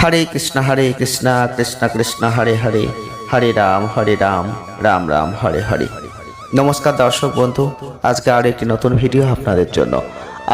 হরে কৃষ্ণ কৃষ্ণ কৃষ্ণ হরে হরে, হরে রাম রাম রাম হরে হরে। নমস্কার দর্শক বন্ধু, আজকে আর একটি নতুন ভিডিও আপনাদের জন্য।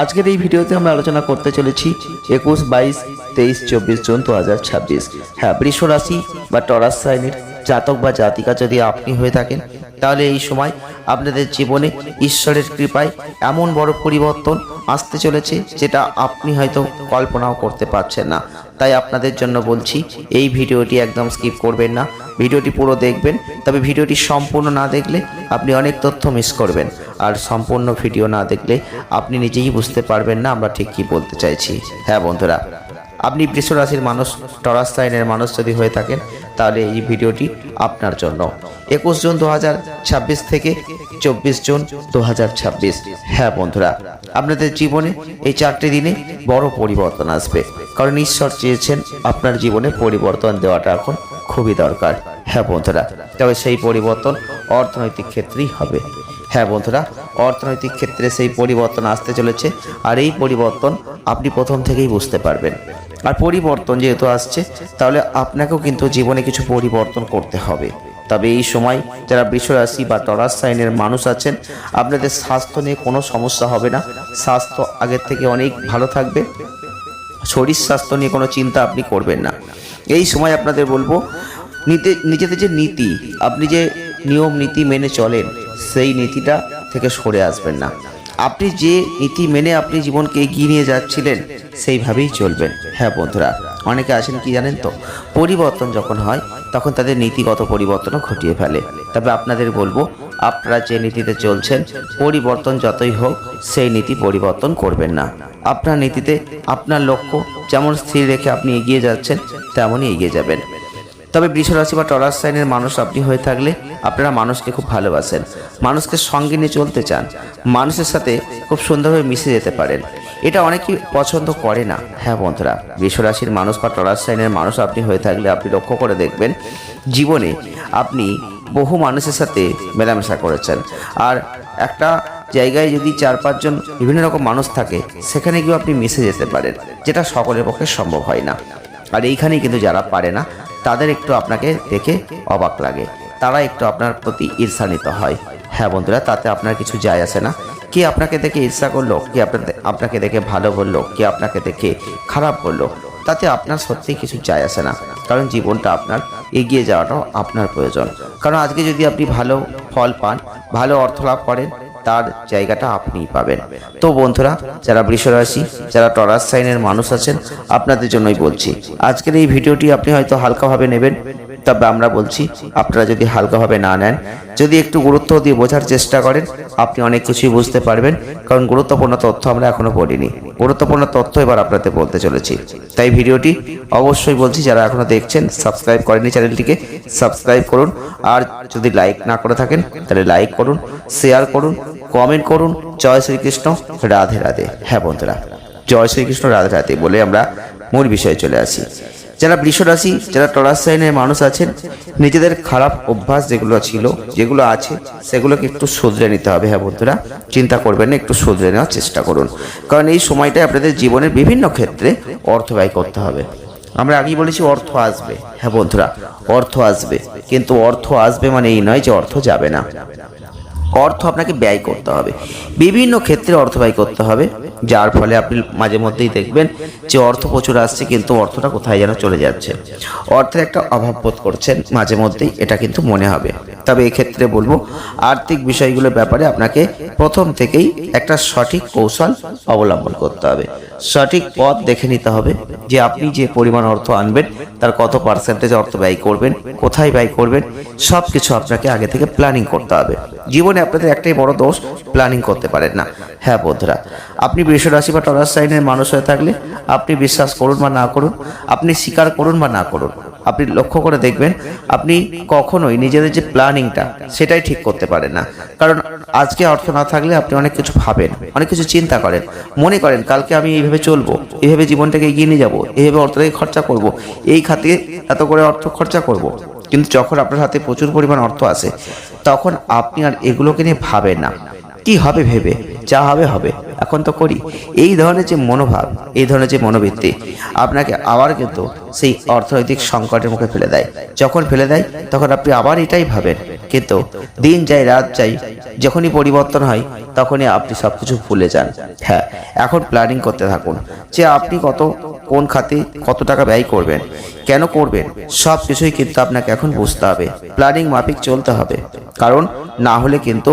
আজকের এই ভিডিওতে আমরা আলোচনা করতে চলেছি 21, 22, 23, 24 জুন 2026। হ্যাঁ, বৃষ রাশি বা টরাস সাইনের জাতক বা জাতিকা যদি আপনি হয়ে থাকেন, তাহলে এই সময় আপনাদের জীবনে ঈশ্বরের কৃপায় এমন বড় পরিবর্তন আসতে চলেছে যেটা আপনি হয়তো কল্পনাও করতে পারছেন না। তাই আপনাদের জন্য বলছি, এই ভিডিওটি একদম স্কিপ করবেন না, ভিডিওটি পুরো দেখবেন। তবে ভিডিওটি সম্পূর্ণ না দেখলে আপনি অনেক তথ্য মিস করবেন, আর সম্পূর্ণ ভিডিও না দেখলে আপনি নিজেই বুঝতে পারবেন না আমরা ঠিক কী বলতে চাইছি। হ্যাঁ বন্ধুরা, আপনি বৃষ রাশির মানুষ, টরাস সাইনের মানুষ যদি হয়ে থাকেন, তাহলে এই ভিডিওটি আপনার জন্য। 21 জুন 2026 থেকে 24 জুন 2026। হ্যাঁ বন্ধুরা, আপনাদের জীবনে এই 4টি দিনে বড় পরিবর্তন আসবে, কারণ ঈশ্বর চেয়েছেন আপনার জীবনে পরিবর্তন দেওয়াটা এখন খুবই দরকার। হ্যাঁ বন্ধুরা, তবে সেই পরিবর্তন অর্থনৈতিক ক্ষেত্রেই হবে। হ্যাঁ বন্ধুরা, অর্থনৈতিক ক্ষেত্রে সেই পরিবর্তন আসতে চলেছে, আর এই পরিবর্তন আপনি প্রথম থেকেই বুঝতে পারবেন। আর পরিবর্তন যেহেতু আসছে, তাহলে আপনাকেও কিন্তু জীবনে কিছু পরিবর্তন করতে হবে। তবে এই সময় যারা বৃষ রাশি বা টরাস সাইনের মানুষ আছেন, আপনাদের স্বাস্থ্য নিয়ে কোনো সমস্যা হবে না। স্বাস্থ্য আগের থেকে অনেক ভালো থাকবে, শরীর স্বাস্থ্য নিয়ে কোনো চিন্তা আপনি করবেন না। এই সময় আপনাদের বলবো, নিজেদের যে নীতি, আপনি যে নিয়ম নীতি মেনে চলেন, সেই নীতিটা থেকে সরে আসবেন না। আপনি যে নীতি মেনে আপনি জীবনকে এগিয়ে নিয়ে যাচ্ছিলেন, সেইভাবেই চলবেন। হ্যাঁ বন্ধুরা, অনেকে আছেন কি জানেন তো, পরিবর্তন যখন হয় তখন তাদের নীতিগত পরিবর্তনও ঘটিয়ে ফেলে। তবে আপনাদের বলবো, আপনারা যে নীতিতে চলছেন, পরিবর্তন যতই হোক সেই নীতি পরিবর্তন করবেন না। আপনার নীতিতে আপনার লক্ষ্য যেমন স্থির রেখে আপনি এগিয়ে যাচ্ছেন, তেমনই এগিয়ে যাবেন। তবে বৃষ রাশি বা টরাস সাইনের মানুষ আপনি হয়ে থাকলে, আপনারা মানুষকে খুব ভালোবাসেন, মানুষকে সঙ্গে নিয়ে চলতে চান, মানুষের সাথে খুব সুন্দরভাবে মিশে যেতে পারেন। এটা অনেকেই পছন্দ করে না। হ্যাঁ বন্ধুরা, বৃষ রাশির মানুষ বা টরাস সাইনের মানুষ আপনি হয়ে থাকলে, আপনি লক্ষ্য করে দেখবেন জীবনে আপনি বহু মানুষের সাথে মেলামেশা করেছেন। আর একটা জায়গায় যদি 4-5 জন বিভিন্ন রকম মানুষ থাকে, সেখানে গিয়েও আপনি মিশে যেতে পারেন, যেটা সকলের পক্ষে সম্ভব হয় না। আর এইখানেই কিন্তু যারা পারে না, তাদের একটু আপনাকে দেখে অবাক লাগে, তারা একটু আপনার প্রতি ঈর্ষান্বিত হয়। হ্যাঁ বন্ধুরা, তাতে আপনার কিছু যায় আসে না। কে আপনাকে দেখে ঈর্ষা করলো, কে আপনাকে দেখে ভালো বললো, কে আপনাকে দেখে খারাপ বললো, তাতে আপনার সত্যিই কিছু যায় আসে না। কারণ জীবনটা আপনার এগিয়ে যাওয়াটাও আপনার প্রয়োজন। কারণ আজকে যদি আপনি ভালো ফল পান, ভালো অর্থ লাভ করেন, তার জায়গাটা আপনিই পাবেন। তো বন্ধুরা, যারা বৃষ রাশি, যারা টরাস সাইনের মানুষ আছেন, আপনাদের জন্যই বলছি, আজকের এই ভিডিওটি আপনি হয়তো হালকাভাবে নেবেন। তবে আমরা বলছি, আপনারা যদি হালকাভাবে না নেন, যদি একটু গুরুত্ব দিয়ে বোঝার চেষ্টা করেন, আপনি অনেক কিছুই বুঝতে পারবেন। কারণ গুরুত্বপূর্ণ তথ্য আমরা এখনো বলিনি, গুরুত্বপূর্ণ তথ্য এবার আপনাদের বলতে চলেছি। তাই ভিডিওটি অবশ্যই বলছি, যারা এখনো দেখছেন, সাবস্ক্রাইব করেনি চ্যানেলটিকে, সাবস্ক্রাইব করুন। আর যদি লাইক না করে থাকেন, তাহলে লাইক করুন, শেয়ার করুন, কমেন্ট করুন। জয় শ্রীকৃষ্ণ, রাধে রাধে। হ্যাঁ বন্ধুরা, জয় শ্রীকৃষ্ণ, রাধে রাধে বলে আমরা মূল বিষয়ে চলে আসি। যারা বৃষ রাশি, যারা টরাস সাইনের মানুষ আছেন, নিজেদের খারাপ অভ্যাস যেগুলো ছিল, যেগুলো আছে, সেগুলোকে একটু শুধরে নিতে হবে। হ্যাঁ বন্ধুরা, চিন্তা করবেন না, একটু শুধরে নেওয়ার চেষ্টা করুন। কারণ এই সময়টায় আপনাদের জীবনের বিভিন্ন ক্ষেত্রে অর্থ ব্যয় করতে হবে। আমরা আগেই বলেছি অর্থ আসবে। হ্যাঁ বন্ধুরা, অর্থ আসবে, কিন্তু অর্থ আসবে মানে এই নয় যে অর্থ যাবে না। অর্থ আপনাকে ব্যয় করতে হবে, বিভিন্ন ক্ষেত্রে অর্থ ব্যয় করতে হবে, যার ফলে আপনি মাঝে মধ্যেই দেখবেন যে অর্থ প্রচুর আসছে, কিন্তু অর্থটা কোথায় যেন চলে যাচ্ছে, অর্থের একটা অভাব বোধ করছেন মাঝে মধ্যেই, এটা কিন্তু মনে হবে। তবে এক্ষেত্রে বলবো, আর্থিক বিষয়গুলোর ব্যাপারে আপনাকে প্রথম থেকেই একটা সঠিক কৌশল অবলম্বন করতে হবে, সঠিক পথ দেখে নিতে হবে যে আপনি যে পরিমাণ অর্থ আনবেন, তার কত পার্সেন্টেজ অর্থ ব্যয় করবেন, কোথায় ব্যয় করবেন, সব কিছু আপনাকে আগে থেকে প্ল্যানিং করতে হবে। জীবনে আপনাদের একটাই বড় দোষ, প্ল্যানিং করতে পারেন না। হ্যাঁ বন্ধুরা, আপনি বৃষ রাশি বা টরাস সাইনের মানুষ হয়ে থাকলে, আপনি বিশ্বাস করুন বা না করুন, আপনি স্বীকার করুন বা না করুন, আপনি লক্ষ্য করে দেখবেন আপনি কখনোই নিজেদের যে প্ল্যানিংটা, সেটাই ঠিক করতে পারেন না। কারণ আজকে অর্থ না থাকলে আপনি অনেক কিছু ভাবেন, অনেক কিছু চিন্তা করেন, মনে করেন কালকে আমি এইভাবে চলবো, এইভাবে জীবনটাকে এগিয়ে নিয়ে যাবো, এইভাবে অর্থটাকে খরচা করব, এই খাতে এত করে অর্থ খরচা করব। কিন্তু যখন আপনার হাতে প্রচুর পরিমাণ অর্থ আসে, তখন আপনি আর এগুলোকে নিয়ে ভাবেন না, কি হবে ভেবে, যা হবে হবে, এখন তো করি। এই ধরনের যে মনোভাব, এই ধরনের যে মনোবৃত্তি আপনাকে আবার কিন্তু সেই অর্থনৈতিক সংকটের মুখে ফেলে দেয়। যখন ফেলে দেয় তখন আপনি আবার এটাই ভাবেন, কিন্তু দিন যায় রাত যায়, যখনই পরিবর্তন হয় তখনই আপনি সবকিছু ভুলে যান। হ্যাঁ, এখন প্ল্যানিং করতে থাকুন যে আপনি কোন খাতে কত টাকা ব্যয় করবেন, কেন করবেন, সব কিছুই কিন্তু আপনাকে এখন বুঝতে হবে। প্ল্যানিং মাফিক চলতে হবে, কারণ না হলে কিন্তু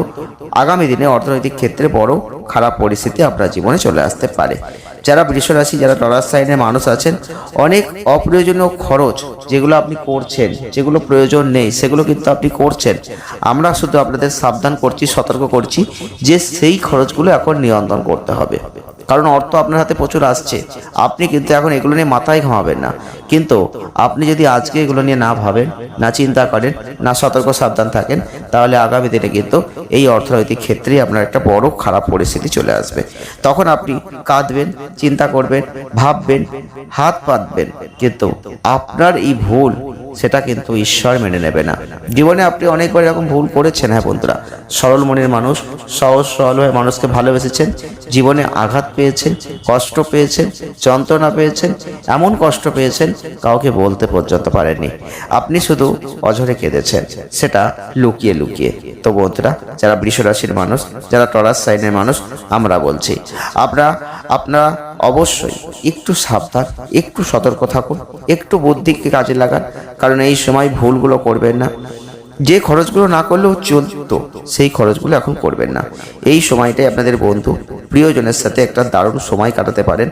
আগামী দিনে অর্থনৈতিক ক্ষেত্রে বড় খারাপ পরিস্থিতি আপনার জীবনে চলে আসতে পারে। যারা বৃষ রাশি, যারা টরাস সাইনের মানুষ আছেন, অনেক অপ্রয়োজনীয় খরচ যেগুলো আপনি করছেন, যেগুলো প্রয়োজন নেই সেগুলো কিন্তু আপনি করছেন। আমরা শুধু আপনাদের সাবধান করছি, সতর্ক করছি যে সেই খরচগুলো এখন নিয়ন্ত্রণ করতে হবে। কারণ অর্থ আপনার হাতে প্রচুর আসছে, আপনি কিন্তু এখন এগুলো নিয়ে মাথায় ঘামাবেন না। কিন্তু আপনি যদি আজকে এগুলো নিয়ে না ভাবেন, না চিন্তা করেন, না সতর্ক সাবধান থাকেন, তাহলে আগামী দিনে কিন্তু এই অর্থনৈতিক ক্ষেত্রেই আপনার একটা বড় খারাপ পরিস্থিতি চলে আসবে। তখন আপনি কাঁদবেন, চিন্তা করবেন, ভাববেন, হাত পাতবেন, কিন্তু আপনার এই ভুল সেটা কিন্তু ঈশ্বর মেনে নেবে না। জীবনে আপনি অনেকবার এরকম ভুল করেছেন। হ্যাঁ বন্ধুরা, সরল মনের মানুষ, সহজ সরল হয়ে মানুষকে ভালোবেসেছেন, জীবনে আঘাত পেয়েছেন, কষ্ট পেয়েছেন, যন্ত্রণা পেয়েছেন, এমন কষ্ট পেয়েছেন কাউকে বলতে পর্যন্ত পারেননি। আপনি শুধু অঝরে কেঁদেছেন, সেটা লুকিয়ে লুকিয়ে। তো বন্ধুরা, যারা বৃষ রাশির মানুষ, যারা টরাস সাইনের মানুষ, আমরা বলছি আপনারা অবশ্যই একটু সাবধান, একটু সতর্ক থাকুন, একটু বুদ্ধিকে কাজে লাগান। কারণ এই সময় ভুলগুলো করবেন না। যে খরচগুলো না করলেও চলতো সেই খরচগুলো এখন করবেন না। এই সময়টাই আপনাদের বন্ধু প্রিয়জনের সাথে একটা দারুণ সময় কাটাতে পারেন।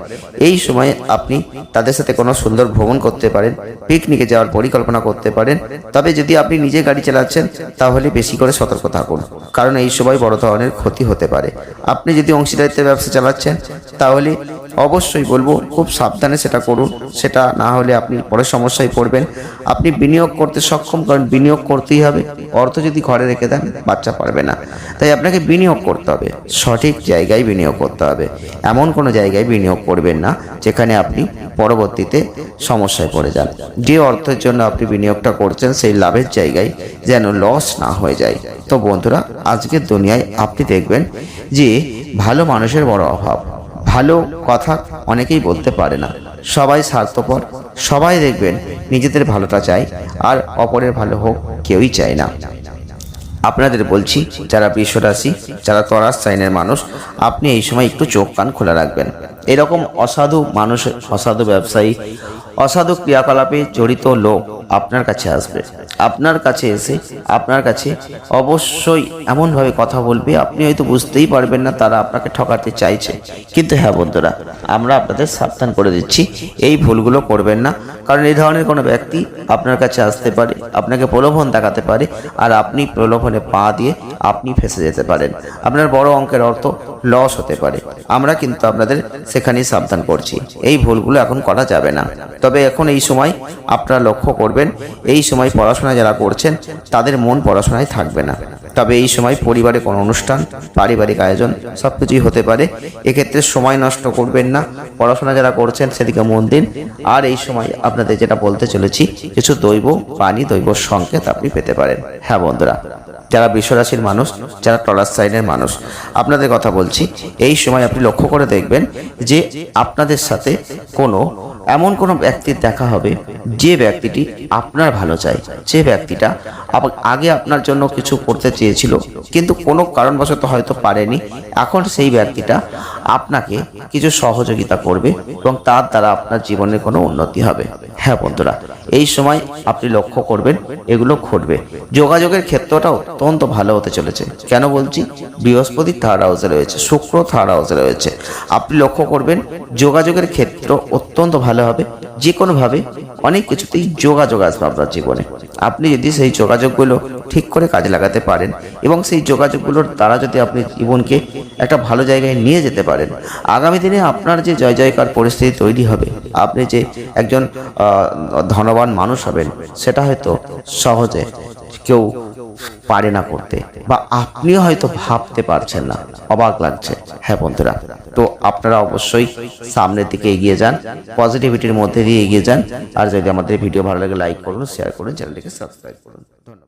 এই সময়ে আপনি তাদের সাথে কোনো সুন্দর ভ্রমণ করতে পারেন, পিকনিকে যাওয়ার পরিকল্পনা করতে পারেন। তবে যদি আপনি নিজে গাড়ি চালাচ্ছেন তাহলে বেশি করে সতর্ক থাকুন, কারণ এই সময় বড় ধরনের ক্ষতি হতে পারে। আপনি যদি অংশীদারিত্বের ব্যবসা চালাচ্ছেন তাহলে অবশ্যই বলবো খুব সাবধানে সেটা করুন, সেটা না হলে আপনি পরে সমস্যায় পড়বেন। আপনি বিনিয়োগ করতে সক্ষম, কারণ বিনিয়োগ করতেই হবে। অর্থ যদি ঘরে রেখে দেন বাচ্চা পারবে না, তাই আপনাকে বিনিয়োগ করতে হবে, সঠিক জায়গায় বিনিয়োগ করতে হবে। এমন কোনো জায়গায় বিনিয়োগ করবেন না যেখানে আপনি পরবর্তীতে সমস্যায় পড়ে যান। যে অর্থের জন্য আপনি বিনিয়োগটা করছেন সেই লাভের জায়গায় যেন লস না হয়ে যায়। তো বন্ধুরা, আজকের দুনিয়ায় আপনি দেখবেন যে ভালো মানুষের বড় অভাব। ভালো কথা অনেকেই বলতে পারে না, সবাই স্বার্থপর, সবাই দেখবেন নিজেদের ভালোটা চায় আর অপরের ভালো হোক কেউই চায় না। আপনাদের বলছি, যারা বৃষ রাশি, যারা টরাস সাইনের মানুষ, আপনি এই সময় একটু চোখ কান খোলা রাখবেন। এরকম অসাধু মানুষ, অসাধু ব্যবসায়ী, অসাধু ক্রিয়াকলাপে জড়িত লোক আপনার কাছে আসবে। আপনার কাছে এসে আপনার কাছে অবশ্যই এমনভাবে কথা বলবে আপনি হয়তো বুঝতেই পারবেন না তারা আপনাকে ঠকাতে চাইছে। কিন্তু হ্যাঁ বন্ধুরা, আমরা আপনাদের সাবধান করে দিচ্ছি, এই ভুলগুলো করবেন না। কারণ এই ধরনের কোনো ব্যক্তি আপনার কাছে আসতে পারে, আপনাকে প্রলোভন দেখাতে পারে, আর আপনি প্রলোভনে পা দিয়ে আপনি ফেঁসে যেতে পারেন। আপনার বড় অঙ্কের অর্থ লস হতে পারে। আমরা কিন্তু আপনাদের সেখানেই সাবধান করছি, এই ভুলগুলো এখন করা যাবে না। তবে এখন এই সময় আপনারা লক্ষ্য করবেন, এই সময় পড়াশোনা যারা করছেন তাদের মন পড়াশোনায় থাকবে না। তবে এই সময় পরিবারে কোনো অনুষ্ঠান, পারিবারিক আয়োজন সবকিছুই হতে পারে। এক্ষেত্রে সময় নষ্ট করবেন না, পড়াশোনা যারা করছেন সেদিকে মন দিন। আর এই সময় আপনাদের যেটা বলতে চলেছি, কিছু দৈব পানি, দৈব সংকেত আপনি পেতে পারেন। হ্যাঁ বন্ধুরা, যারা বৃষ রাশির মানুষ, যারা টরাস সাইনের মানুষ, আপনাদের কথা বলছি, এই সময় আপনি লক্ষ্য করে দেখবেন যে আপনাদের সাথে এমন কোনো ব্যক্তির দেখা হবে যে ব্যক্তিটি আপনার ভালো চায়, যে ব্যক্তিটা আগে আপনার জন্য কিছু করতে চেয়েছিল কিন্তু কোনো কারণবশত হয়তো পারেনি। এখন সেই ব্যক্তিটা আপনাকে কিছু সহযোগিতা করবে এবং তার দ্বারা আপনার জীবনের কোনো উন্নতি হবে। হ্যাঁ বন্ধুরা, এই সময় আপনি লক্ষ্য করবেন এগুলো ঘটবে। যোগাযোগের ক্ষেত্রটা অত্যন্ত ভালো হতে চলেছে। কেন বলছি? বৃহস্পতি থার্ড হাউসে রয়েছে, শুক্র থার্ড হাউসে রয়েছে। আপনি লক্ষ্য করবেন যোগাযোগের ক্ষেত্র অত্যন্ত ভালো হবে। যে কোনোভাবে অনেক কিছুতেই যোগাযোগ আসবে আপনার জীবনে। আপনি যদি সেই যোগাযোগগুলো ঠিক করে কাজে লাগাতে পারেন এবং সেই যোগাযোগগুলোর দ্বারা যদি আপনি জীবনকে একটা ভালো জায়গায় নিয়ে যেতে পারেন, আগামী দিনে আপনার যে জয় জয়কার পরিস্থিতি তৈরি হবে, আপনি যে একজন ধনবান মানুষ হবেন, সেটা হয়তো সহজে কেউ পারে না করতে, বা আপনিও হয়তো ভাবতে পারছেন না, অবাক লাগছে। হ্যাঁ বন্ধুরা, তো আপনারা অবশ্যই সামনের দিকে এগিয়ে যান, পজিটিভিটির মধ্যে দিয়ে এগিয়ে যান। আর যদি আমাদের ভিডিও ভালো লাগে লাইক করুন, শেয়ার করুন, চ্যানেলটিকে সাবস্ক্রাইব করুন। ধন্যবাদ।